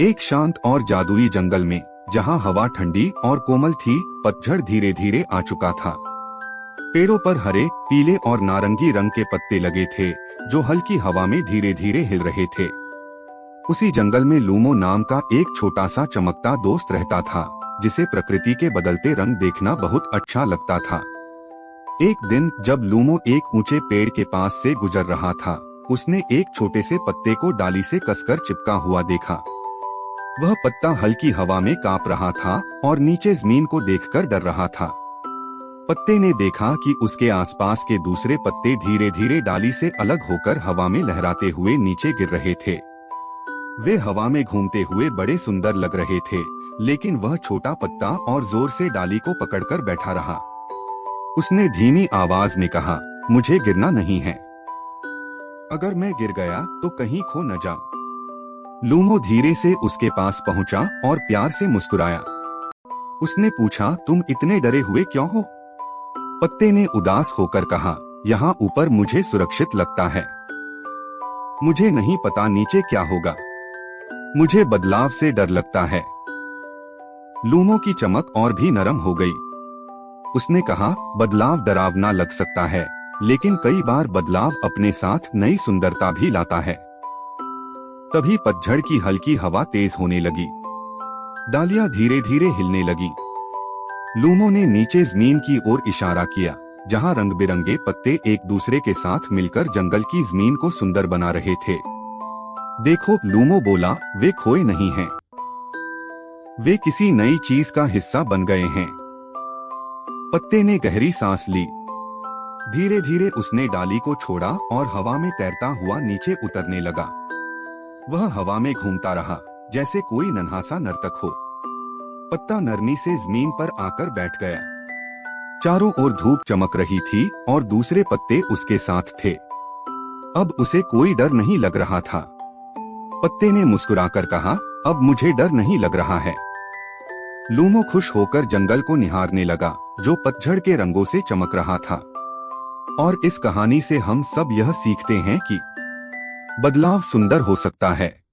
एक शांत और जादुई जंगल में, जहाँ हवा ठंडी और कोमल थी, पतझड़ धीरे धीरे आ चुका था। पेड़ों पर हरे, पीले और नारंगी रंग के पत्ते लगे थे, जो हल्की हवा में धीरे धीरे हिल रहे थे। उसी जंगल में लूमो नाम का एक छोटा सा चमकता दोस्त रहता था, जिसे प्रकृति के बदलते रंग देखना बहुत अच्छा लगता था। एक दिन जब लूमो एक ऊंचे पेड़ के पास से गुजर रहा था, उसने एक छोटे से पत्ते को डाली से कसकर चिपका हुआ देखा। वह पत्ता हल्की हवा में कांप रहा था और नीचे जमीन को देखकर डर रहा था। पत्ते ने देखा कि उसके आसपास के दूसरे पत्ते धीरे धीरे डाली से अलग होकर हवा में लहराते हुए नीचे गिर रहे थे। वे हवा में घूमते हुए बड़े सुंदर लग रहे थे, लेकिन वह छोटा पत्ता और जोर से डाली को पकड़कर बैठा रहा। उसने धीमी आवाज में कहा, मुझे गिरना नहीं है। अगर मैं गिर गया तो कहीं खो न जाऊं। लूमो धीरे से उसके पास पहुंचा और प्यार से मुस्कुराया। उसने पूछा, तुम इतने डरे हुए क्यों हो? पत्ते ने उदास होकर कहा, यहाँ ऊपर मुझे सुरक्षित लगता है। मुझे नहीं पता नीचे क्या होगा। मुझे बदलाव से डर लगता है। लूमो की चमक और भी नरम हो गई। उसने कहा, बदलाव डरावना लग सकता है, लेकिन कई बार बदलाव अपने साथ नई सुंदरता भी लाता है। तभी पतझड़ की हल्की हवा तेज होने लगी। डालियां धीरे धीरे हिलने लगी। लूमो ने नीचे जमीन की ओर इशारा किया, जहां रंग बिरंगे पत्ते एक दूसरे के साथ मिलकर जंगल की जमीन को सुंदर बना रहे थे। देखो, लूमो बोला, वे खोए नहीं हैं। वे किसी नई चीज का हिस्सा बन गए हैं। पत्ते ने गहरी सांस ली। धीरे धीरे उसने डाली को छोड़ा और हवा में तैरता हुआ नीचे उतरने लगा। वह हवा में घूमता रहा, जैसे कोई नन्हा सा नर्तक हो। पत्ता नरमी से जमीन पर आकर बैठ गया। चारों ओर धूप चमक रही थी और दूसरे पत्ते उसके साथ थे। अब उसे कोई डर नहीं लग रहा था। पत्ते ने मुस्कुराकर कहा, अब मुझे डर नहीं लग रहा है। लूमो खुश होकर जंगल को निहारने लगा, जो पतझड़ के रंगों से चमक रहा था। और इस कहानी से हम सब यह सीखते हैं कि बदलाव सुंदर हो सकता है।